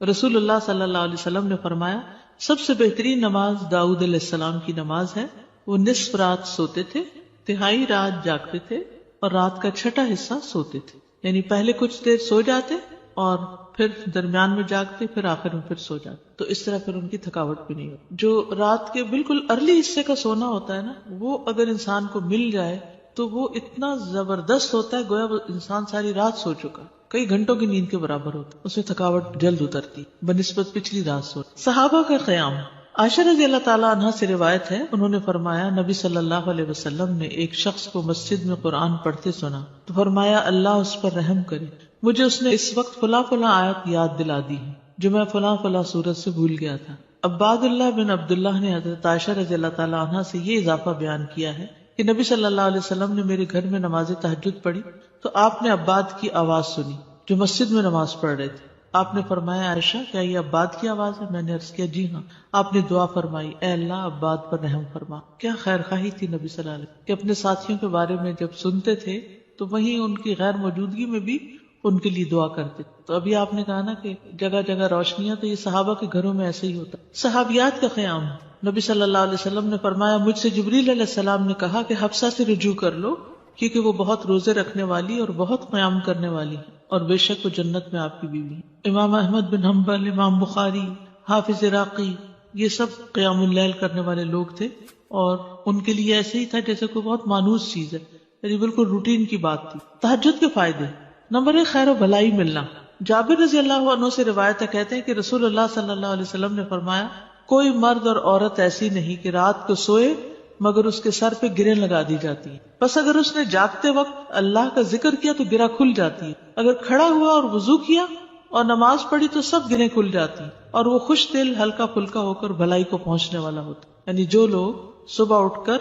رسول اللہ صلی اللہ علیہ وسلم نے فرمایا سب سے بہترین نماز داؤد علیہ السلام کی نماز ہے. وہ نصف رات سوتے تھے، تہائی رات جاگتے تھے اور رات کا چھٹا حصہ سوتے تھے. یعنی پہلے کچھ دیر سو جاتے اور پھر درمیان میں جاگتے، پھر آخر میں پھر سو جاتے. تو اس طرح پھر ان کی تھکاوٹ بھی نہیں ہوتی. جو رات کے بالکل ارلی حصے کا سونا ہوتا ہے نا، وہ اگر انسان کو مل جائے تو وہ اتنا زبردست ہوتا ہے گویا وہ انسان ساری رات سو چکا، کئی گھنٹوں کی نیند کے برابر ہوتا ہے. اس میں تھکاوٹ جلد اترتی بنسبت پچھلی رات سو. صحابہ کا قیام. عائشہ رضی اللہ تعالیٰ عنہ سے روایت ہے، انہوں نے فرمایا نبی صلی اللہ علیہ وسلم نے ایک شخص کو مسجد میں قرآن پڑھتے سنا تو فرمایا اللہ اس پر رحم کرے، مجھے اس نے اس وقت فلاں فلاں آیت یاد دلا دی ہے جو میں فلاں فلاں سورت سے بھول گیا تھا. عباد اللہ بن عبداللہ نے حضرت عائشہ رضی اللہ تعالیٰ عنہ سے یہ اضافہ بیان کیا ہے کہ نبی صلی اللہ علیہ وسلم نے میرے گھر میں نماز تہجد پڑھی تو آپ نے عباد کی آواز سنی جو مسجد میں نماز پڑھ رہے تھے. آپ نے فرمایا عائشہ کیا یہ عباد کی آواز ہے؟ میں نے عرض کیا جی ہاں. آپ نے دعا فرمائی اے اللہ عباد پر رحم فرما. کیا خیر خواہی تھی نبی صلی اللہ علیہ وسلم کہ اپنے ساتھیوں کے بارے میں جب سنتے تھے تو وہیں ان کی غیر موجودگی میں بھی ان کے لیے دعا کرتے. تو ابھی آپ نے کہا نا کہ جگہ جگہ روشنیاں، تو یہ صحابہ کے گھروں میں ایسے ہی ہوتا. صحابیات کا قیام. نبی صلی اللہ علیہ وسلم نے فرمایا مجھ سے جبریل علیہ السلام نے کہا کہ حفصہ سے رجوع کر لو کیونکہ وہ بہت روزے رکھنے والی اور بہت قیام کرنے والی ہے اور بے شک وہ جنت میں آپ کی بیوی ہے. امام احمد بن حنبل، امام بخاری، حافظ عراقی، یہ سب قیام اللیل کرنے والے لوگ تھے اور ان کے لیے ایسے ہی تھا جیسے کوئی بہت مانوس چیز ہے، یعنی بالکل روٹین کی بات تھی. تہجد کے فائدے. نمبر 1 خیر و بھلائی ملنا. جابر رضی اللہ عنہ سے روایت ہے، کہتے ہیں کہ رسول اللہ صلی اللہ علیہ وسلم نے فرمایا کوئی مرد اور عورت ایسی نہیں کہ رات کو سوئے مگر اس کے سر پہ گریں لگا دی جاتی ہے. بس اگر اس نے جاگتے وقت اللہ کا ذکر کیا تو گرہ کھل جاتی ہے. اگر کھڑا ہوا اور وضو کیا اور نماز پڑھی تو سب گریں کھل جاتی ہیں اور وہ خوش دل ہلکا پھلکا ہو کر بھلائی کو پہنچنے والا ہوتا. یعنی جو لوگ صبح اٹھ کر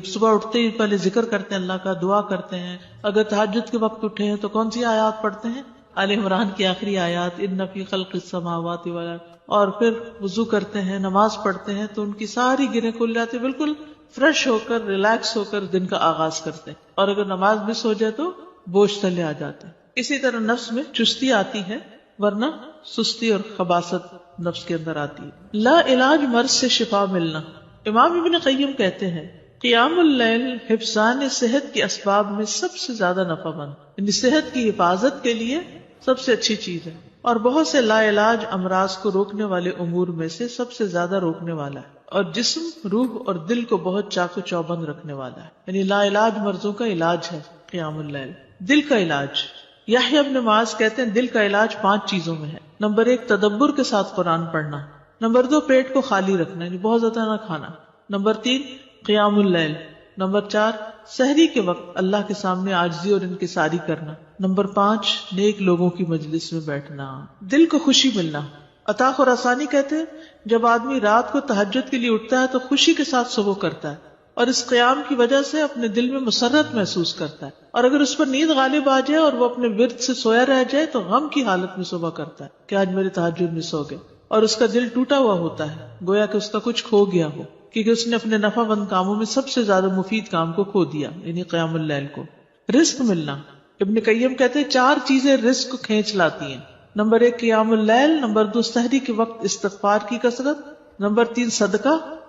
صبح اٹھتے ہی پہلے ذکر کرتے ہیں، اللہ کا دعا کرتے ہیں، اگر تہجد کے وقت اٹھے ہیں تو کون سی آیات پڑھتے ہیں؟ آل عمران کی آخری آیات، ان فی خلق السماوات والارض، اور پھر وضو کرتے ہیں، نماز پڑھتے ہیں تو ان کی ساری گرہیں کھل جاتی، بالکل فریش ہو کر ریلیکس ہو کر دن کا آغاز کرتے ہیں. اور اگر نماز مس ہو جائے تو بوجھ تلے آ جاتے ہیں. اسی طرح نفس میں چستی آتی ہے ورنہ سستی اور خباثت نفس کے اندر آتی ہے. لا علاج مرض سے شفا ملنا. امام ابن قیم کہتے ہیں قیام اللیل حفظان صحت کے اسباب میں سب سے زیادہ نفع مند، یعنی صحت کی حفاظت کے لیے سب سے اچھی چیز ہے اور بہت سے لا علاج امراض کو روکنے والے امور میں سے سب سے زیادہ روکنے والا ہے اور جسم، روح اور دل کو بہت چاق و چوبند رکھنے والا ہے. یعنی لا علاج مرضوں کا علاج ہے قیام اللیل. دل کا علاج. یحییٰ ابن معاذ کہتے ہیں دل کا علاج 5 چیزوں میں ہے. نمبر 1 تدبر کے ساتھ قرآن پڑھنا. نمبر 2 پیٹ کو خالی رکھنا، یعنی بہت زیادہ نہ کھانا. نمبر 3 قیام اللیل. نمبر 4 سحری کے وقت اللہ کے سامنے عاجزی اور انکساری کرنا. نمبر 5 نیک لوگوں کی مجلس میں بیٹھنا. دل کو خوشی ملنا. عطا خراسانی کہتے ہیں جب آدمی رات کو تہجد کے لیے اٹھتا ہے تو خوشی کے ساتھ صبح کرتا ہے اور اس قیام کی وجہ سے اپنے دل میں مسرت محسوس کرتا ہے، اور اگر اس پر نیند غالب آ جائے اور وہ اپنے ورد سے سویا رہ جائے تو غم کی حالت میں صبح کرتا ہے کہ آج میرے تہجد مس ہو گئے، اور اس کا دل ٹوٹا ہوا ہوتا ہے گویا کہ اس کا کچھ کھو گیا ہو، کیونکہ اس نے اپنے نفع مند کاموں میں سب سے زیادہ مفید کام کو کھو دیا، یعنی قیام اللیل کو. رزق ملنا. ابن قیم کہتے ہیں 4 چیزیں رزق کو کھینچ لاتی ہیں. نمبر 1 قیام اللیل. نمبر 2 سحری کے وقت استغفار کی کثرت. نمبر 3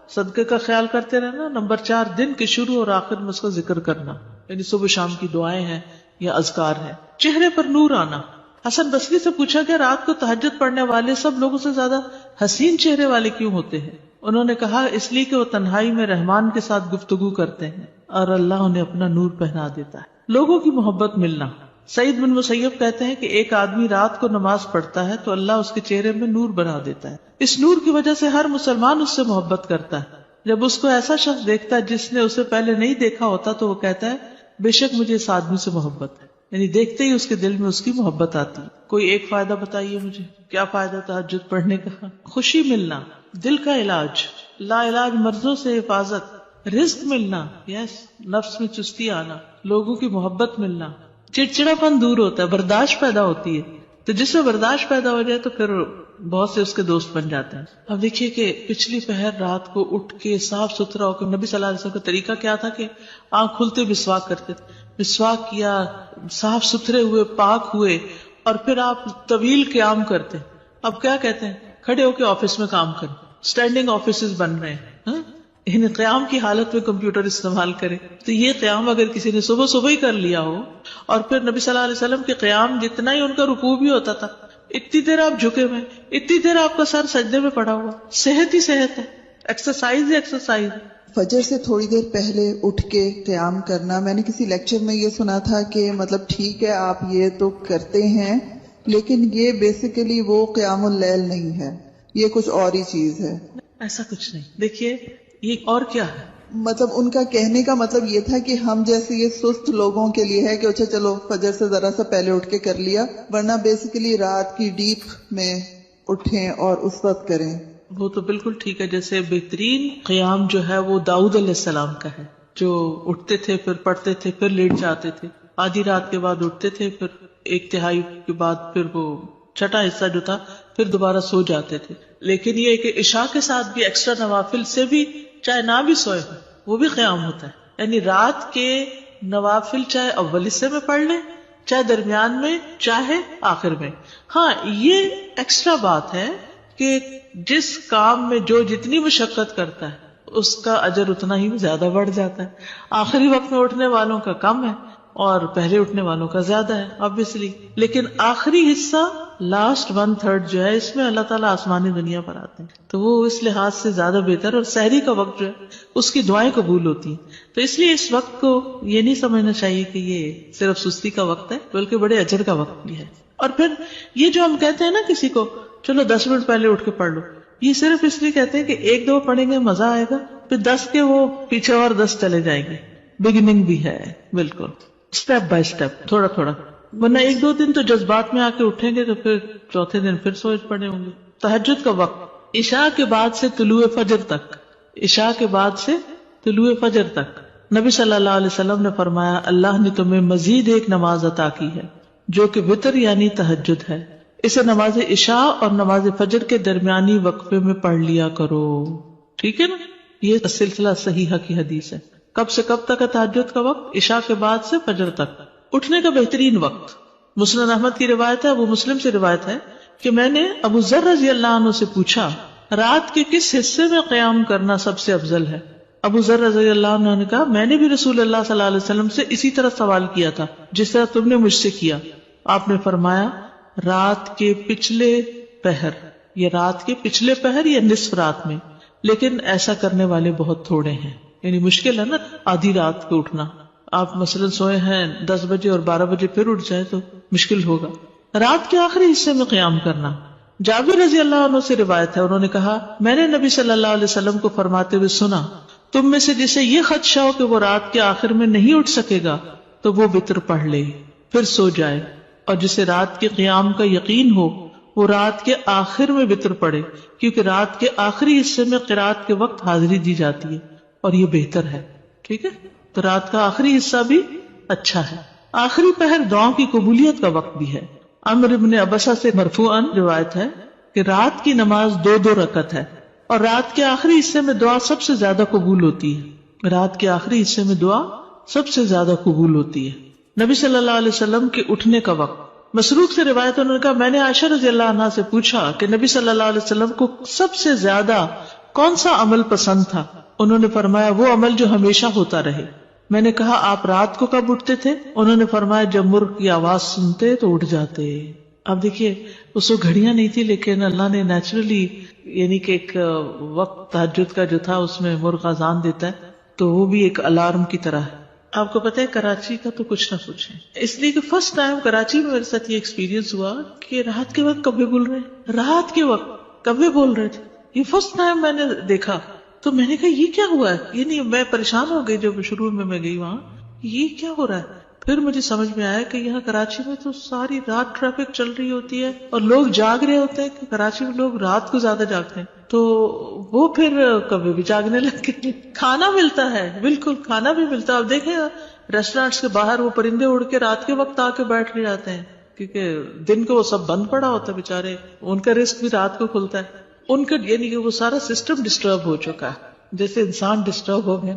صدقے کا خیال کرتے رہنا. نمبر 4 دن کے شروع اور آخر میں اس کا ذکر کرنا، یعنی صبح شام کی دعائیں ہیں یا اذکار ہیں. چہرے پر نور آنا. حسن بصری سے پوچھا کہ رات کو تہجد پڑھنے والے سب لوگوں سے زیادہ حسین چہرے والے کیوں ہوتے ہیں؟ انہوں نے کہا اس لیے کہ وہ تنہائی میں رحمان کے ساتھ گفتگو کرتے ہیں اور اللہ انہیں اپنا نور پہنا دیتا ہے. لوگوں کی محبت ملنا. سعید بن مسیب کہتے ہیں کہ ایک آدمی رات کو نماز پڑھتا ہے تو اللہ اس کے چہرے میں نور بنا دیتا ہے. اس نور کی وجہ سے ہر مسلمان اس سے محبت کرتا ہے. جب اس کو ایسا شخص دیکھتا ہے جس نے اسے پہلے نہیں دیکھا ہوتا تو وہ کہتا ہے بے شک مجھے اس آدمی سے محبت ہے، یعنی دیکھتے ہی اس کے دل میں اس کی محبت آتی ہے. کوئی ایک فائدہ بتائیے مجھے، کیا فائدہ تہجد پڑھنے کا؟ خوشی ملنا. دل کا علاج. لا علاج مرضوں سے حفاظت. رزق ملنا. یس. نفس میں چستی آنا. لوگوں کی محبت ملنا. چڑچڑا پن دور ہوتا ہے، برداشت پیدا ہوتی ہے. تو جس میں برداشت پیدا ہو جائے تو پھر بہت سے اس کے دوست بن جاتے ہیں. اب دیکھیے کہ پچھلی پہر رات کو اٹھ کے صاف ستھرا ہو کے، نبی صلی اللہ علیہ وسلم کا طریقہ کیا تھا کہ آنکھ کھلتے مسواک کرتے تھے. مسواک کیا، صاف ستھرے ہوئے، پاک ہوئے، اور پھر آپ طویل قیام کرتے. اب کیا کہتے ہیں, کھڑے ہو کے آفس میں کام کریں, اسٹینڈنگ آفیسز بن رہے ہیں, یعنی قیام کی حالت میں کمپیوٹر استعمال کرے. تو یہ قیام اگر کسی نے صبح صبح ہی کر لیا ہو, اور پھر نبی صلی اللہ علیہ وسلم کے قیام جتنا ہی ان کا رکوع بھی ہوتا تھا, اتنی دیر آپ جھکے ہوئے, اتنی دیر آپ کا سر سجدے میں پڑا ہوا, صحت ہی صحت ہے, ایکسرسائز ہی ایکسرسائز. فجر سے تھوڑی دیر پہلے اٹھ کے قیام کرنا, میں نے کسی لیکچر میں یہ سنا تھا کہ مطلب ٹھیک ہے آپ یہ تو کرتے ہیں, لیکن یہ بیسیکلی وہ قیام اللیل نہیں ہے, یہ کچھ اور ہی چیز ہے. ایسا کچھ نہیں. دیکھیے یہ اور کیا ہے, مطلب ان کا کہنے کا مطلب یہ تھا کہ ہم جیسے یہ سست لوگوں کے لیے ہے کہ اچھا چلو فجر سے ذرا سا پہلے اٹھ کے کر لیا, ورنہ بیسیکلی رات کی ڈیپ میں اٹھیں اور اس وقت کریں. وہ تو بالکل ٹھیک ہے. جیسے بہترین قیام جو ہے وہ داؤد علیہ السلام کا ہے, جو اٹھتے تھے پھر پڑھتے تھے پھر لیٹ جاتے تھے, آدھی رات کے بعد اٹھتے تھے پھر ایک تہائی کے بعد پھر وہ چھٹا حصہ جو تھا پھر دوبارہ سو جاتے تھے. لیکن یہ کہ عشاء کے ساتھ بھی ایکسٹرا نوافل سے بھی چاہے نہ بھی سوئے وہ بھی قیام ہوتا ہے. یعنی رات کے نوافل چاہے اول حصے میں پڑھ لیں, چاہے درمیان میں, چاہے آخر میں. ہاں یہ ایکسٹرا بات ہے کہ جس کام میں جو جتنی مشقت کرتا ہے اس کا اجر اتنا ہی زیادہ بڑھ جاتا ہے. آخری وقت میں اٹھنے والوں کا کم ہے اور پہلے اٹھنے والوں کا زیادہ ہے obviously. لیکن آخری حصہ لاسٹ 1/3 جو ہے اس میں اللہ تعالیٰ آسمانی دنیا پر آتے ہیں, تو وہ اس لحاظ سے زیادہ بہتر. اور سحری کا وقت جو ہے اس کی دعائیں قبول ہوتی ہیں, تو اس لیے اس وقت کو یہ نہیں سمجھنا چاہیے کہ یہ صرف سستی کا وقت ہے, بلکہ بڑے اجر کا وقت بھی ہے. اور پھر یہ جو ہم کہتے ہیں نا کسی کو چلو 10 منٹ پہلے اٹھ کے پڑھ لو, یہ صرف اس لیے کہتے ہیں کہ 1-2 پڑھیں گے مزہ آئے گا, پھر 10 کے وہ پیچھے اور 10 چلے جائیں گے. بگننگ بھی ہے بالکل, اسٹیپ بائی اسٹیپ, تھوڑا تھوڑا. ورنہ 1-2 دن تو جذبات میں آ کے اٹھیں گے تو پھر چوتھے دن پھر سوچ پڑے ہوں گے. تہجد کا وقت عشاء کے بعد سے طلوع فجر تک, عشاء کے بعد سے طلوع فجر تک. نبی صلی اللہ علیہ وسلم نے فرمایا اللہ نے تمہیں مزید ایک نماز عطا کی ہے جو کہ وتر یعنی تہجد ہے, اسے نماز عشاء اور نماز فجر کے درمیانی وقفے میں پڑھ لیا کرو. ٹھیک ہے نا, یہ سلسلہ صحیحہ کی حدیث ہے. کب سے کب تک ہے تہجد کا وقت؟ عشاء کے بعد سے فجر تک. اٹھنے کا بہترین وقت, مسند احمد کی روایت ہے, ابو مسلم سے روایت ہے کہ میں نے ابو ذر رضی اللہ عنہ سے پوچھا رات کے کس حصے میں قیام کرنا سب سے افضل ہے؟ ابو ذر رضی اللہ عنہ نے کہا میں نے بھی رسول اللہ صلی اللہ علیہ وسلم سے اسی طرح سوال کیا تھا جس طرح تم نے مجھ سے کیا. آپ نے فرمایا رات کے پچھلے پہر, یہ رات کے پچھلے پہر یا نصف رات میں, لیکن ایسا کرنے والے بہت تھوڑے ہیں. یعنی مشکل ہے نا آدھی رات کو اٹھنا. آپ مثلا سوئے ہیں 10 بجے اور 12 بجے پھر اٹھ جائے تو مشکل ہوگا. رات کے آخری حصے میں قیام کرنا. جابر رضی اللہ عنہ سے روایت ہے, انہوں نے کہا میں نے نبی صلی اللہ علیہ وسلم کو فرماتے ہوئے سنا تم میں سے جسے یہ خدشہ ہو کہ وہ رات کے آخر میں نہیں اٹھ سکے گا تو وہ وتر پڑھ لے پھر سو جائے, اور جسے رات کے قیام کا یقین ہو وہ رات کے آخر میں وتر پڑھے, کیونکہ رات کے آخری حصے میں قرات کے وقت حاضری دی جاتی ہے اور یہ بہتر ہے. ٹھیک ہے, تو رات کا آخری حصہ بھی اچھا ہے. آخری پہر دعاؤں کی قبولیت کا وقت بھی ہے. عمرو ابن عبسہ سے مرفوعاً روایت ہے کہ رات کی نماز 2 رکعت ہے اور رات کے آخری حصے میں دعا سب سے زیادہ قبول ہوتی ہے. رات کے آخری حصے میں دعا سب سے زیادہ قبول ہوتی ہے. نبی صلی اللہ علیہ وسلم کے اٹھنے کا وقت. مسروق سے روایت انہوں نے کہا میں نے عائشہ رضی اللہ عنہا سے پوچھا کہ نبی صلی اللہ علیہ وسلم کو سب سے زیادہ کون سا عمل پسند تھا؟ انہوں نے فرمایا وہ عمل جو ہمیشہ ہوتا رہے. میں نے کہا آپ رات کو کب اٹھتے تھے؟ انہوں نے فرمایا جب مرغ کی آواز سنتے تو اٹھ جاتے. اب دیکھیے اس کو گھڑیاں نہیں تھی, لیکن اللہ نے نیچرلی یعنی کہ ایک وقت تہجد کا جو تھا اس میں مرغ اذان دیتا ہے تو وہ بھی ایک الارم کی طرح ہے. آپ کو پتہ ہے کراچی کا تو کچھ نہ پوچھیں, اس لیے کہ فرسٹ ٹائم کراچی میں میرے ساتھ یہ ایکسپیرینس ہوا کہ رات کے وقت کبھی بول رہے, رات کے وقت کبھی بول رہے تھے. یہ فرسٹ ٹائم میں نے دیکھا تو میں نے کہا یہ کیا ہوا ہے, یہ نہیں, میں پریشان ہو گئی جب شروع میں گئی وہاں, یہ کیا ہو رہا ہے. پھر مجھے سمجھ میں آیا کہ یہاں کراچی میں تو ساری رات ٹریفک چل رہی ہوتی ہے اور لوگ جاگ رہے ہوتے ہیں کہ کراچی میں لوگ رات کو زیادہ جاگتے ہیں, تو وہ پھر کبھی بھی جاگنے لگے. کھانا ملتا ہے, بالکل کھانا بھی ملتا ہے. اب دیکھیں ریسٹورینٹس کے باہر وہ پرندے اڑ کے رات کے وقت آ کے بیٹھ جاتے ہیں کیونکہ دن کو وہ سب بند پڑا ہوتا ہے بیچارے, ان کا رزق بھی رات کو کھلتا ہے. ان کا یعنی کہ وہ سارا سسٹم ڈسٹرب ہو چکا ہے. جیسے انسان ڈسٹرب ہو گئے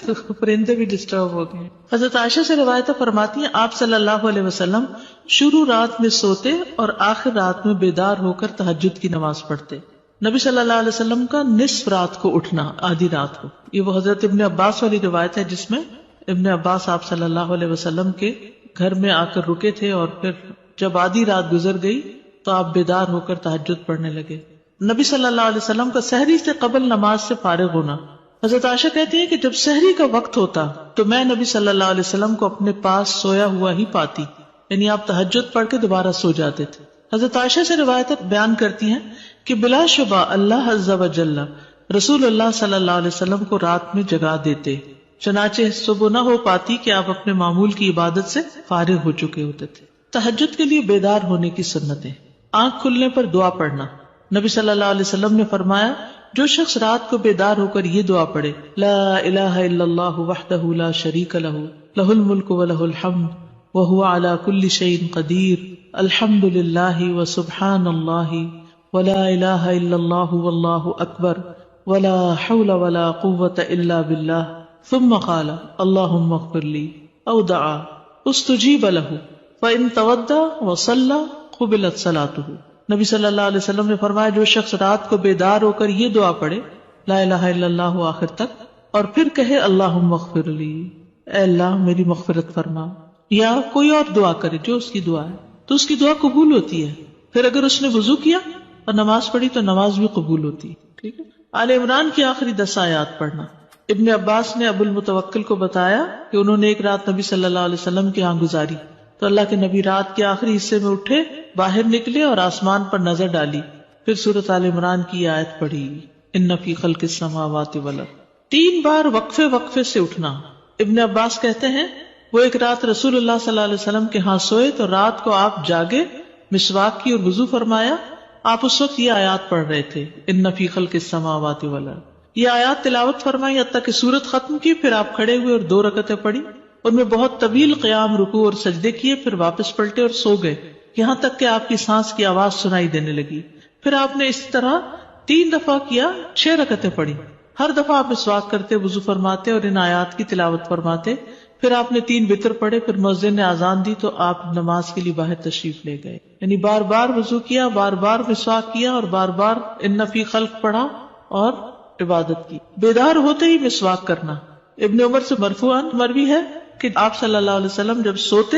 تو پرندے بھی ڈسٹرب ہو گئے. حضرت عائشہ سے روایت فرماتی ہیں آپ صلی اللہ علیہ وسلم شروع رات میں سوتے اور آخر رات میں بیدار ہو کر تہجد کی نماز پڑھتے. نبی صلی اللہ علیہ وسلم کا نصف رات کو اٹھنا، آدھی رات کو، یہ وہ حضرت ابن عباس والی روایت ہے جس میں ابن عباس آپ صلی اللہ علیہ وسلم کے گھر میں آ کر رکے تھے اور پھر جب آدھی رات گزر گئی تو آپ بیدار ہو کر تہجد پڑھنے لگے. نبی صلی اللہ علیہ وسلم کا سحری سے قبل نماز سے فارغ ہونا. حضرت عائشہ کہتی ہیں کہ جب سحری کا وقت ہوتا تو میں نبی صلی اللہ علیہ وسلم کو اپنے پاس سویا ہوا ہی پاتی، یعنی آپ تہجد پڑھ کے دوبارہ سو جاتے تھے. حضرت عائشہ سے روایت بیان کرتی ہیں کہ بلا شبہ اللہ عز و جل رسول اللہ صلی اللہ علیہ وسلم کو رات میں جگا دیتے، چنانچہ صبح نہ ہو پاتی کہ آپ اپنے معمول کی عبادت سے فارغ ہو چکے ہوتے تھے. تہجد کے لیے بیدار ہونے کی سنتیں. آنکھ کھلنے پر دعا پڑھنا. نبی صلی اللہ علیہ وسلم نے فرمایا جو شخص رات کو بیدار ہو کر یہ دعا پڑھے لا الہ الا اللہ وحدہ لا شریک لہ لہ الملک ولہ الحمد وہو علی کل شیء قدیر الحمد للہ وسبحان اللہ ولا الہ الا اللہ واللہ اکبر ولا حول ولا قوة الا باللہ ثم قال اللہم اغفر لی او دعا استجیب لہ فإن تودع وصلى قبلت صلاته. نبی صلی اللہ علیہ وسلم نے فرمایا جو شخص رات کو بیدار ہو کر یہ دعا پڑھے لا الہ الا اللہ آخر تک اور پھر کہے اللہم اغفر لی، اے اللہ میری مغفرت فرما، یا کوئی اور دعا کرے جو اس کی دعا ہے تو اس کی دعا قبول ہوتی ہے. پھر اگر اس نے وضو کیا اور نماز پڑھی تو نماز بھی قبول ہوتی ہے. ٹھیک ہے. آل عمران کی آخری 10 آیات پڑھنا. ابن عباس نے ابو المتوکل کو بتایا کہ انہوں نے ایک رات نبی صلی اللہ علیہ وسلم کے ہاں گزاری تو اللہ کے نبی رات کے آخری حصے میں اٹھے، باہر نکلے اور آسمان پر نظر ڈالی، پھر سورۃ آل عمران کی آیت پڑھی ان فی خلق السماوات والارض. 3 بار وقفے سے اٹھنا. ابن عباس کہتے ہیں وہ ایک رات رسول اللہ صلی اللہ علیہ وسلم کے ہاں سوئے تو رات کو آپ جاگے، مسواک کی اور وضو فرمایا. آپ اس وقت یہ آیات پڑھ رہے تھے ان فی خلق السماوات والارض. یہ آیات تلاوت فرمائی حتیٰ کہ سورت ختم کی، پھر آپ کھڑے ہوئے اور 2 رکعتیں پڑھی. ان میں بہت طویل قیام، رکوع اور سجدے کیے، پھر واپس پلٹے اور سو گئے یہاں تک کہ آپ کی سانس کی آواز سنائی دینے لگی. پھر آپ نے اس طرح 3 دفعہ کیا، 6 رکعتیں پڑھی. ہر دفعہ آپ مسواک کرتے، وضو فرماتے اور ان آیات کی تلاوت فرماتے. پھر آپ نے 3 وتر پڑھے، پھر مؤذن نے اذان دی تو آپ نماز کے لیے باہر تشریف لے گئے. یعنی بار بار وضو کیا، بار بار مسواک کیا اور بار بار ان فی خلق پڑھا اور عبادت کی. بیدار ہوتے ہی مسواک کرنا. ابن عمر سے مرفوعاً مروی ہے کہ آپ صلی اللہ علیہ وسلم جب سوتے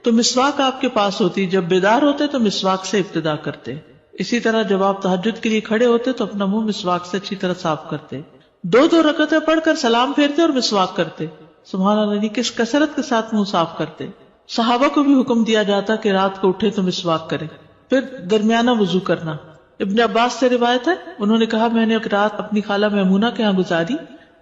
تو مسواک آپ کے پاس ہوتی، جب بیدار ہوتے تو مسواک سے ابتدا کرتے. اسی طرح جب آپ تہجد کے لیے کھڑے ہوتے تو اپنا منہ مسواک سے اچھی طرح صاف کرتے. 2 رکعتیں پڑھ کر سلام پھیرتے اور مسواک کرتے. سبحان اللہ، کس کثرت کے ساتھ منہ صاف کرتے. صحابہ کو بھی حکم دیا جاتا کہ رات کو اٹھے تو مسواک کرے. پھر درمیانہ وضو کرنا. ابن عباس سے روایت ہے انہوں نے کہا میں نے ایک رات اپنی خالہ میمونہ کے ہاں گزاری.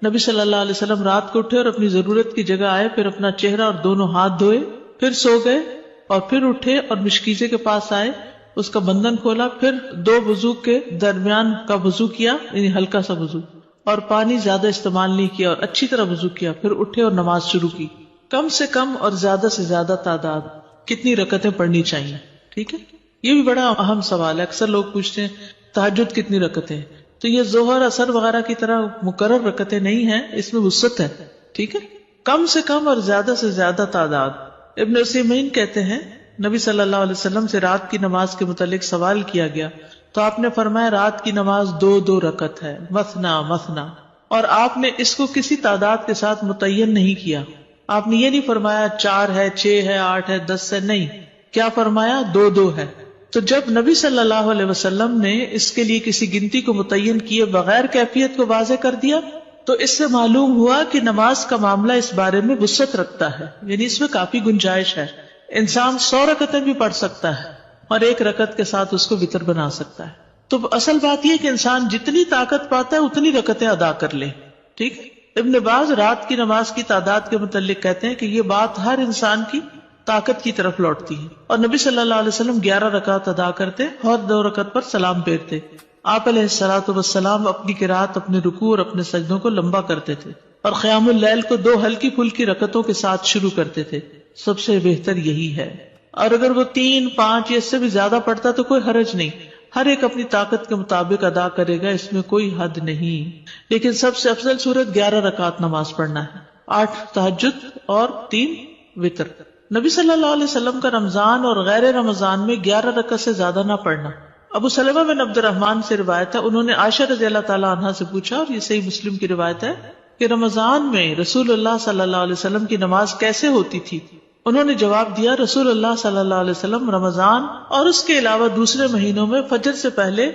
نبی صلی اللہ علیہ وسلم رات کو اٹھے اور اپنی ضرورت کی جگہ آئے، پھر اپنا چہرہ اور دونوں ہاتھ دھوئے، پھر سو گئے اور پھر اٹھے اور مشکیزے کے پاس آئے، اس کا بندھن کھولا، پھر 2 وضو کے درمیان کا وضو کیا، یعنی ہلکا سا وضو، اور پانی زیادہ استعمال نہیں کیا اور اچھی طرح وضو کیا. پھر اٹھے اور نماز شروع کی. کم سے کم اور زیادہ سے زیادہ تعداد کتنی رکعتیں پڑھنی چاہیے. ٹھیک ہے. یہ بھی بڑا اہم سوال ہے. اکثر لوگ پوچھتے ہیں تہجد کتنی رکعتیں، تو یہ ظہر اثر وغیرہ کی طرح مقرر رکعتیں نہیں ہیں، اس میں وسعت ہے. ٹھیک ہے. کم سے کم اور زیادہ سے زیادہ تعداد. ابن عثیمین کہتے ہیں نبی صلی اللہ علیہ وسلم سے رات کی نماز کے متعلق سوال کیا گیا تو آپ نے فرمایا رات کی نماز 2 رکعت ہے، مثنا مثنا، اور آپ نے اس کو کسی تعداد کے ساتھ متعین نہیں کیا. آپ نے یہ نہیں فرمایا 4 ہے، 6 ہے، 8 ہے، 10 ہے، نہیں. کیا فرمایا؟ 2 ہے. تو جب نبی صلی اللہ علیہ وسلم نے اس کے لیے کسی گنتی کو متعین کیے بغیر کیفیت کو واضح کر دیا تو اس سے معلوم ہوا کہ نماز کا معاملہ اس بارے میں وسعت رکھتا ہے، یعنی اس میں کافی گنجائش ہے. انسان 100 رکعتیں بھی پڑھ سکتا ہے اور 1 رکعت کے ساتھ اس کو وتر بنا سکتا ہے. تو اصل بات یہ کہ انسان جتنی طاقت پاتا ہے اتنی رکعتیں ادا کر لے. ٹھیک. ابن باز رات کی نماز کی تعداد کے متعلق کہتے ہیں کہ یہ بات ہر انسان کی طاقت کی طرف لوٹتی ہے، اور نبی صلی اللہ علیہ وسلم 11 رکعت ادا کرتے اور 2 رکعت پر سلام پھیرتے. آپ علیہ الصلوۃ والسلام اپنی قرات، اپنے رکوع اور اپنے سجدوں کو لمبا کرتے تھے اور قیام اللیل کو 2 ہلکی پھلکی رکعتوں کے ساتھ شروع کرتے تھے. سب سے بہتر یہی ہے. اور اگر وہ 3، 5 یا اس سے بھی زیادہ پڑھتا تو کوئی حرج نہیں. ہر ایک اپنی طاقت کے مطابق ادا کرے گا، اس میں کوئی حد نہیں. لیکن سب سے افضل صورت 11 رکعت نماز پڑھنا ہے، 8 تہجد اور 3 وتر. نبی صلی اللہ علیہ وسلم کا رمضان اور غیر رمضان میں 11 رکعت سے زیادہ نہ پڑھنا. ابو سلمہ بن عبد الرحمن سے روایت ہے، انہوں نے عائشہ رضی اللہ تعالیٰ عنہا سے پوچھا، اور یہ صحیح مسلم کی روایت ہے، کہ رمضان میں رسول اللہ صلی اللہ علیہ وسلم کی نماز کیسے ہوتی تھی؟ انہوں نے جواب دیا، رسول اللہ صلی اللہ علیہ وسلم رمضان اور اس کے علاوہ دوسرے مہینوں میں فجر سے پہلے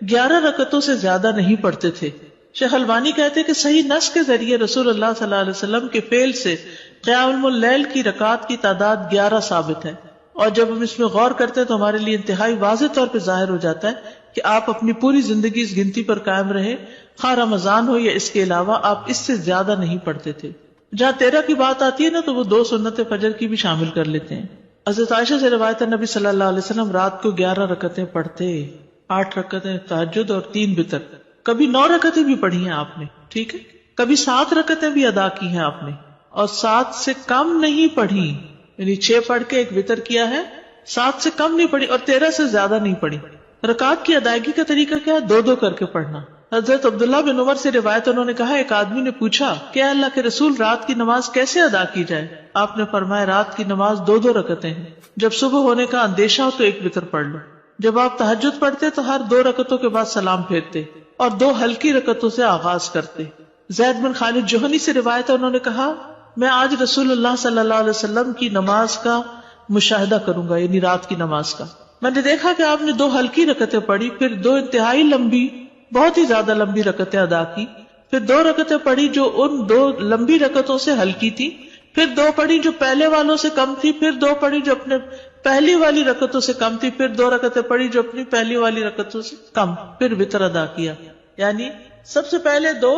11 رکعتوں سے زیادہ نہیں پڑھتے تھے. شیخ البانی کہتے ہیں کہ صحیح نص کے ذریعے رسول اللہ صلی اللہ علیہ وسلم کے فعل سے قیام اللیل کی رکعات کی تعداد 11 ثابت ہے، اور جب ہم اس میں غور کرتے ہیں تو ہمارے لیے انتہائی واضح طور پہ ظاہر ہو جاتا ہے کہ آپ اپنی پوری زندگی اس گنتی پر قائم رہے، خواہ رمضان ہو یا اس کے علاوہ آپ اس سے زیادہ نہیں پڑھتے تھے. جہاں 13 کی بات آتی ہے نا تو وہ 2 سنت فجر کی بھی شامل کر لیتے ہیں. حضرت عائشہ سے روایت ہے، نبی صلی اللہ علیہ وسلم رات کو 11 رکعتیں پڑھتے، 8 رکعتیں تہجد اور 3 وتر. کبھی 9 رکعتیں بھی پڑھی ہیں آپ نے، ٹھیک ہے، کبھی 7 رکعتیں بھی ادا کی ہیں آپ نے، اور 7 سے کم نہیں پڑھی، یعنی 6 پڑھ کے 1 وتر کیا ہے، 7 سے کم نہیں پڑھی اور 13 سے زیادہ نہیں پڑھی. رکعات کی ادائیگی کا طریقہ کیا ہے؟ 2 کر کے پڑھنا. حضرت عبداللہ بن عمر سے روایت، انہوں نے کہا، ایک آدمی نے پوچھا کہ اللہ کے رسول رات کی نماز کیسے ادا کی جائے؟ آپ نے فرمایا، رات کی نماز 2 رکعتیں ہیں، جب صبح ہونے کا اندیشہ ہو تو 1 وتر پڑھ لو. جب آپ تہجد پڑھتے تو ہر 2 رکعتوں کے بعد سلام پھیرتے اور 2 ہلکی رکعتوں سے آغاز کرتے. زید بن خالد جوہنی سے روایت ہے، انہوں نے کہا، میں آج رسول اللہ صلی اللہ علیہ وسلم کی نماز کا مشاہدہ کروں گا، یعنی رات کی نماز کا. میں نے دیکھا کہ آپ نے 2 ہلکی رکعتیں پڑھی، پھر 2 انتہائی لمبی، بہت ہی زیادہ لمبی رکعتیں ادا کی، پھر 2 رکعتیں پڑھی جو ان 2 لمبی رکعتوں سے ہلکی تھی، پھر 2 پڑھی جو پہلے والوں سے کم تھی، پھر 2 پڑھی جو اپنے پہلی والی رکعتوں سے کم تھی، پھر 2 رکعتیں پڑھی جو اپنی پہلی والی رکعتوں سے کم، پھر وتر ادا کیا. یعنی سب سے پہلے 2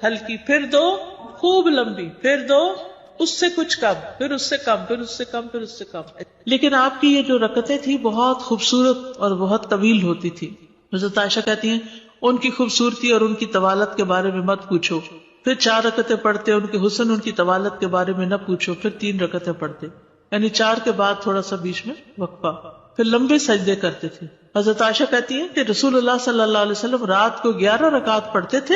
ہلکی، پھر 2 خوب لمبی، پھر 2 اس سے کچھ کم، پھر اس سے کم، پھر اس سے کم، پھر اس سے کم. لیکن آپ کی یہ جو رکعتیں تھی بہت خوبصورت اور بہت طویل ہوتی تھی. حضرت عائشہ کہتی ہیں، ان کی خوبصورتی اور ان کی طوالت کے بارے میں مت پوچھو. پھر 4 رکعتیں پڑھتے، ان کے حسن، ان کی طوالت کے بارے میں نہ پوچھو. پھر 3 رکعتیں پڑھتے، یعنی 4 کے بعد تھوڑا سا بیچ میں وقفہ. پھر لمبے سجدے کرتے تھے. حضرت عائشہ کہتی ہیں کہ رسول اللہ صلی اللہ علیہ وسلم رات کو 11 رکعات پڑھتے تھے،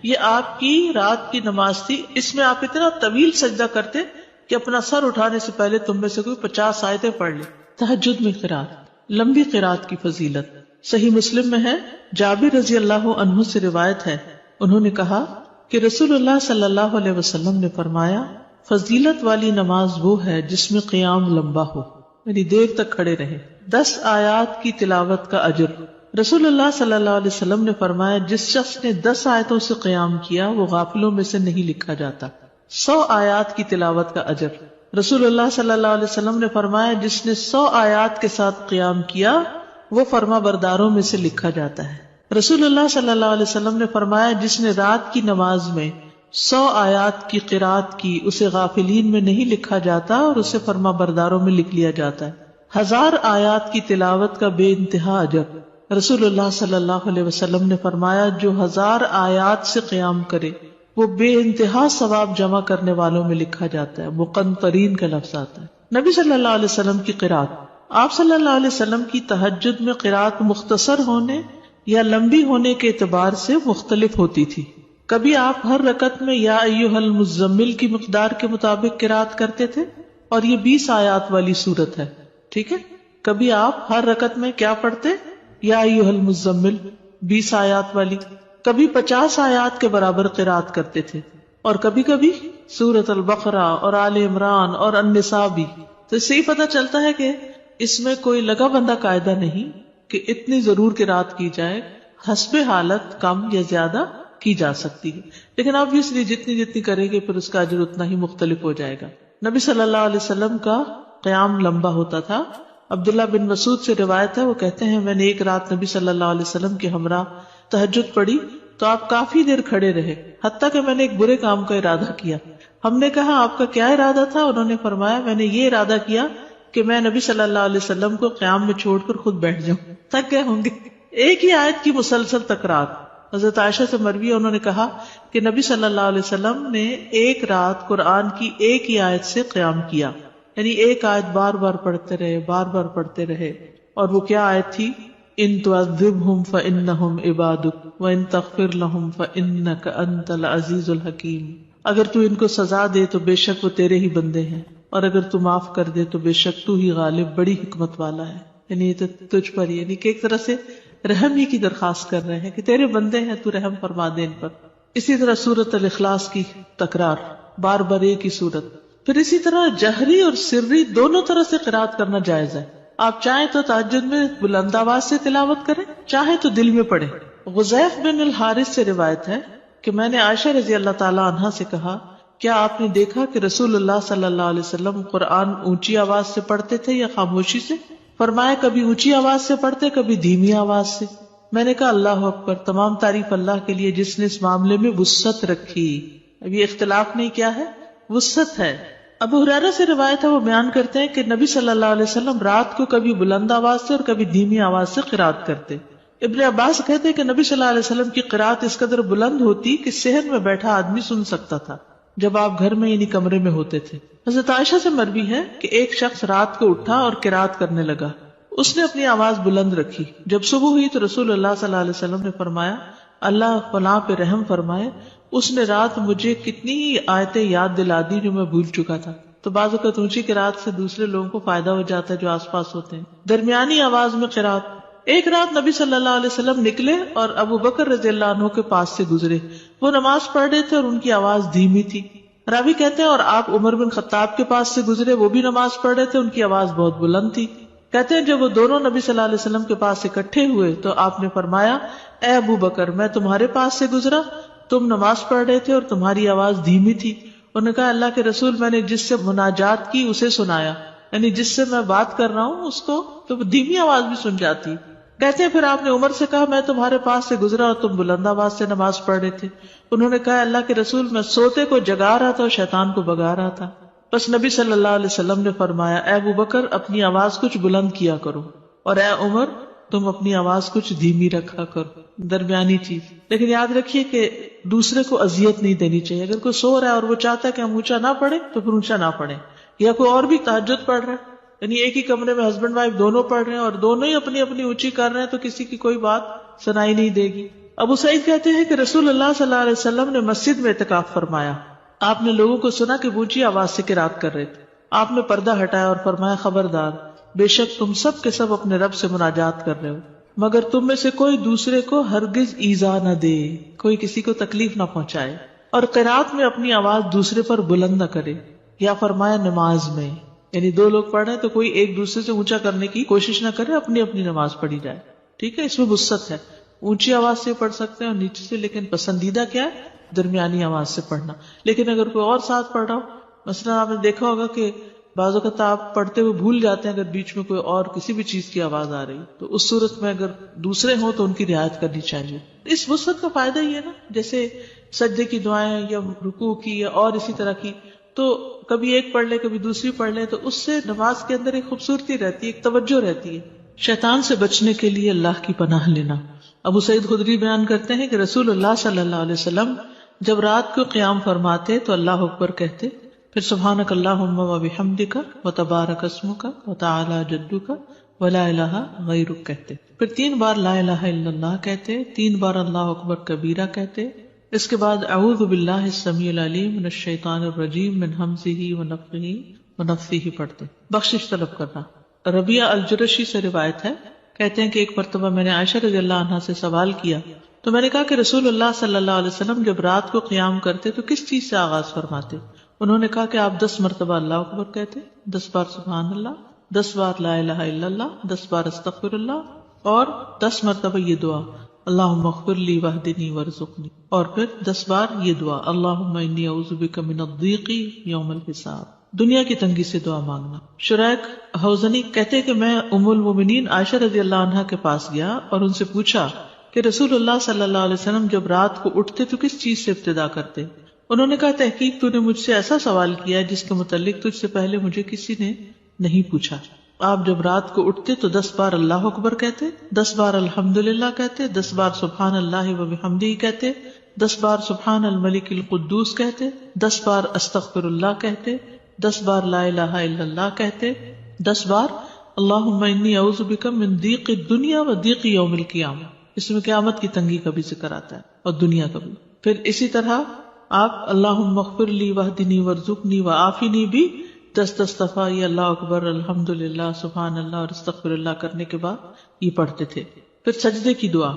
یہ آپ کی رات کی نماز تھی. اس میں آپ اتنا طویل سجدہ کرتے کہ اپنا سر اٹھانے سے پہلے تم میں سے کوئی 50 آیتیں پڑھ لے. تہجد میں قرات، لمبی قرات کی فضیلت صحیح مسلم میں ہے. جابر رضی اللہ عنہ سے روایت ہے، انہوں نے کہا کہ رسول اللہ صلی اللہ علیہ وسلم نے فرمایا، فضیلت والی نماز وہ ہے جس میں قیام لمبا ہو، یعنی دیر تک کھڑے رہے. 10 آیات کی تلاوت کا اجر. رسول اللہ صلی اللہ علیہ وسلم نے فرمایا، جس شخص نے 10 آیتوں سے قیام کیا وہ غافلوں میں سے نہیں لکھا جاتا. 100 آیات کی تلاوت کا اجر. رسول اللہ صلی اللہ علیہ وسلم نے فرمایا، جس نے 100 آیات کے ساتھ قیام کیا وہ فرما برداروں میں سے لکھا جاتا ہے. رسول اللہ صلی اللہ علیہ وسلم نے فرمایا، جس نے رات کی نماز میں 100 آیات کی قرات کی اسے غافلین میں نہیں لکھا جاتا اور اسے فرما برداروں میں لکھ لیا جاتا ہے. 1000 آیات کی تلاوت کا بے انتہا اجر. رسول اللہ صلی اللہ علیہ وسلم نے فرمایا، جو 1000 آیات سے قیام کرے وہ بے انتہا ثواب جمع کرنے والوں میں لکھا جاتا ہے. مقنطرین کا لفظ آتا ہے. نبی صلی اللہ علیہ وسلم کی قرات. آپ صلی اللہ علیہ وسلم کی تہجد میں قرات مختصر ہونے یا لمبی ہونے کے اعتبار سے مختلف ہوتی تھی. کبھی آپ ہر رکعت میں یا ایھا المزمل کی مقدار کے مطابق قرات کرتے تھے، اور یہ 20 آیات والی صورت ہے، ٹھیک ہے. کبھی آپ ہر رکعت میں کیا پڑھتے؟ یا ایھا المزمل 20 آیات والی. کبھی 50 آیات کے برابر قرات کرتے تھے، اور کبھی کبھی سورۃ البقرہ اور آل عمران اور النساء بھی. تو اس سے ہی پتہ چلتا ہے کہ اس میں کوئی لگا بندہ قاعدہ نہیں کہ اتنی ضرور قرات کی جائے، حسب حالت کم یا زیادہ کی جا سکتی ہے، لیکن obviously جتنی کریں گے پھر اس کا اجر اتنا ہی مختلف ہو جائے گا. نبی صلی اللہ علیہ وسلم کا قیام لمبا ہوتا تھا. عبداللہ بن مسعود سے روایت ہے، وہ کہتے ہیں، میں نے ایک رات نبی صلی اللہ علیہ وسلم کے ہمراہ تہجد پڑھی تو آپ کافی دیر کھڑے رہے، حتیٰ کہ میں نے ایک برے کام کا ارادہ کیا. ہم نے کہا، آپ کا کیا ارادہ تھا؟ انہوں نے فرمایا، میں نے یہ ارادہ کیا کہ میں نبی صلی اللہ علیہ وسلم کو قیام میں چھوڑ کر خود بیٹھ جاؤں. تھک گئے ہوں گے. ایک ہی آیت کی مسلسل تکرار. حضرت عائشہ سے مروی ہے، انہوں نے کہا کہ نبی صلی اللہ علیہ وسلم نے ایک رات قرآن کی ایک ہی آیت سے قیام کیا، یعنی ایک آیت بار بار پڑھتے رہے. اور وہ کیا آیت تھی؟ ان تعذبہم فانہم عبادک وان تغفر لہم فانک انت العزیز الحکیم. اگر تو ان کو سزا دے تو بے شک وہ تیرے ہی بندے ہیں، اور اگر تو معاف کر دے تو بے شک تو ہی غالب بڑی حکمت والا ہے. یعنی یہ تو تجھ پر ہی، یعنی کہ ایک طرح سے رحم ہی کی درخواست کر رہے ہیں کہ تیرے بندے ہیں، تو رحم فرما دے ان پر. اسی طرح سورۃ الاخلاص کی تکرار، بار بار ایک ہی سورت. پھر اسی طرح جہری اور سری دونوں طرح سے قرات کرنا جائز ہے. آپ چاہیں تو تہجد میں بلند آواز سے تلاوت کریں، چاہیں تو دل میں پڑھیں. غزیف بن الحارث سے روایت ہے کہ میں نے عائشہ رضی اللہ تعالی عنہا سے کہا، کیا آپ نے دیکھا کہ رسول اللہ صلی اللہ علیہ وسلم قرآن اونچی آواز سے پڑھتے تھے یا خاموشی سے؟ فرمایا کبھی اونچی آواز سے پڑھتے، کبھی دھیمی آواز سے. میں نے کہا اللہ اکبر، تمام تعریف اللہ کے لیے جس نے اس معاملے میں وسعت رکھی. اب یہ اختلاف نہیں، کیا ہے؟ وسعت ہے. ابو ہریرہ سے روایت ہے، وہ بیان کرتے ہیں کہ نبی صلی اللہ علیہ وسلم رات کو کبھی بلند آواز سے اور کبھی دھیمی آواز سے قرات کرتے. ابن عباس کہتے ہیں کہ نبی صلی اللہ علیہ وسلم کی قرات اس قدر بلند ہوتی کہ صحن میں بیٹھا آدمی سن سکتا تھا جب آپ گھر میں یعنی کمرے میں ہوتے تھے. حضرت عائشہ سے مروی ہے کہ ایک شخص رات کو اٹھا اور قرات کرنے لگا. اس نے اپنی آواز بلند رکھی. جب صبح ہوئی تو رسول اللہ صلی اللہ علیہ وسلم نے فرمایا اللہ فلاں پہ رحم فرمائے، اس نے رات مجھے کتنی ہی آیتیں یاد دلا دی جو میں بھول چکا تھا. تو بعض اوقات اونچی قرات سے دوسرے لوگوں کو فائدہ ہو جاتا ہے جو آس پاس ہوتے ہیں. درمیانی آواز میں قرات. ایک رات نبی صلی اللہ علیہ وسلم نکلے اور ابو بکر رضی اللہ عنہ کے پاس سے گزرے. وہ نماز پڑھ رہے تھے اور ان کی آواز دھیمی تھی. راوی کہتے ہیں اور آپ عمر بن خطاب کے پاس سے گزرے، وہ بھی نماز پڑھ رہے تھے، ان کی آواز بہت بلند تھی. کہتے ہیں جب وہ دونوں نبی صلی اللہ علیہ وسلم کے پاس اکٹھے ہوئے تو آپ نے فرمایا اے ابو بکر، میں تمہارے پاس سے گزرا، تم نماز پڑھ رہے تھے اور تمہاری آواز دھیمی تھی. انہوں نے کہا اللہ کے رسول، میں نے جس سے مناجات کی اسے سنایا، یعنی جس سے میں بات کر رہا ہوں اس کو تو دھیمی آواز بھی سن جاتی. کہتے ہیں پھر آپ نے عمر سے کہا میں تمہارے پاس سے گزرا اور تم بلند آواز سے نماز پڑھ رہے تھے. انہوں نے کہا اللہ کے رسول، میں سوتے کو جگا رہا تھا اور شیطان کو بگا رہا تھا. بس نبی صلی اللہ علیہ وسلم نے فرمایا اے ابو بکر، اپنی آواز کچھ بلند کیا کرو، اور اے عمر، تم اپنی آواز کچھ دھیمی رکھا کرو. درمیانی چیز. لیکن یاد رکھیے کہ دوسرے کو اذیت نہیں دینی چاہیے. اگر کوئی سو رہا ہے اور وہ چاہتا ہے کہ ہم اونچا نہ پڑھیں تو پھر اونچا نہ پڑھیں. یا کوئی اور بھی تہجد پڑھ رہا ہے، یعنی ایک ہی کمرے میں ہسبینڈ وائف دونوں پڑھ رہے ہیں اور دونوں ہی اپنی اپنی اونچی کر رہے ہیں تو کسی کی کوئی بات سنائی نہیں دے گی. ابو سعید کہتے ہیں کہ رسول اللہ صلی اللہ علیہ وسلم نے مسجد میں اعتکاف فرمایا. آپ نے لوگوں کو سنا کہ اونچی آواز سے قرات کر رہے تھے. آپ نے پردہ ہٹایا اور فرمایا خبردار، بے شک تم سب کے سب اپنے رب سے مناجات کر رہے ہو، مگر تم میں سے کوئی دوسرے کو ہرگز ایذا نہ دے، کوئی کسی کو تکلیف نہ پہنچائے، اور قرات میں اپنی آواز دوسرے پر بلند نہ کرے. یا فرمایا نماز میں، یعنی دو لوگ پڑھ رہے ہیں تو کوئی ایک دوسرے سے اونچا کرنے کی کوشش نہ کرے، اپنی اپنی نماز پڑھی جائے. ٹھیک ہے، اس میں وسعت ہے. اونچی آواز سے پڑھ سکتے ہیں اور نیچے سے، لیکن پسندیدہ کیا ہے؟ درمیانی آواز سے پڑھنا. لیکن اگر کوئی اور ساتھ پڑھ رہا ہو، مثلا آپ نے دیکھا ہوگا کہ بعض اوقات آپ پڑھتے ہوئے بھول جاتے ہیں اگر بیچ میں کوئی اور کسی بھی چیز کی آواز آ رہی تو اس صورت میں اگر دوسرے ہوں تو ان کی رعایت کرنی چاہیے. اس وسعت کا فائدہ یہ ہے نا، جیسے سجدے کی دعائیں یا رکوع کی یا اور اسی طرح کی، تو کبھی ایک پڑھ لے کبھی دوسری پڑھ لے تو اس سے نماز کے اندر ایک خوبصورتی رہتی ہے، ایک توجہ رہتی ہے. شیطان سے بچنے کے لیے اللہ کی پناہ لینا. ابو سعید خدری بیان کرتے ہیں کہ رسول اللہ صلی اللہ علیہ وسلم جب رات کو قیام فرماتے تو اللہ اکبر کہتے، پھر سبحانک اللہم و بحمدک و تبارک اسمک و تعالی جدک و لا الہ غیرک کہتے، پھر 3 بار لا الہ الا اللہ کہتے، 3 بار اللہ اکبر کبیرہ کہتے. اس کے بعد اعوذ باللہ السمیع العلیم من الشیطان الرجیم من ہمزہ ونفخہ ونفثہ پڑھتے. بخشش طلب کرنا. ربیعہ الجرشی سے روایت ہے، کہتے ہیں کہ ایک مرتبہ میں نے عائشہ رضی اللہ عنہا سے سوال کیا تو میں نے کہا کہ رسول اللہ صلی اللہ علیہ وسلم جب رات کو قیام کرتے تو کس چیز سے آغاز فرماتے؟ انہوں نے کہا کہ آپ 10 مرتبہ اللہ اکبر کہتے، 10 بار سبحان اللہ، 10 بار لا الہ الا اللہ، 10 بار استغفر اللہ، اور 10 مرتبہ یہ دعا اللہم اغفر لی واہدنی وارزقنی، اور پھر 10 بار یہ دعا اللہم انی اعوذ بک من الضیق یوم الحساب، دنیا کی تنگی سے دعا مانگنا. شریک حوزنی کہتے کہ میں ام المومنین عائشہ رضی اللہ عنہا کے پاس گیا اور ان سے پوچھا کہ رسول اللہ صلی اللہ علیہ وسلم جب رات کو اٹھتے تو کس چیز سے ابتدا کرتے؟ انہوں نے کہا تحقیق تو نے مجھ سے ایسا سوال کیا جس کے متعلق تجھ سے پہلے مجھے کسی نے نہیں پوچھا. آپ جب رات کو اٹھتے تو 10 بار اللہ اکبر کہتے، 10 بار الحمدللہ کہتے، 10 بار سبحان اللہ و بحمدہ کہتے، 10 بار سبحان الملک القدوس کہتے، 10 بار استغفر اللہ کہتے، 10 بار لا الہ الا اللہ کہتے، 10 بار اللہم انی اعوذ بک من ضیق الدنیا و ضیق یوم القیامہ، اس میں قیامت کی تنگی کا بھی ذکر آتا ہے اور دنیا کا بھی. پھر اسی طرح آپ اللہم اغفر لی واہدنی وارزقنی وعافنی بھی 10 دفعہ یہ اللہ اکبر الحمدللہ سبحان اللہ اور استغفر اللہ کرنے کے بعد یہ پڑھتے تھے. پھر سجدے کی دعا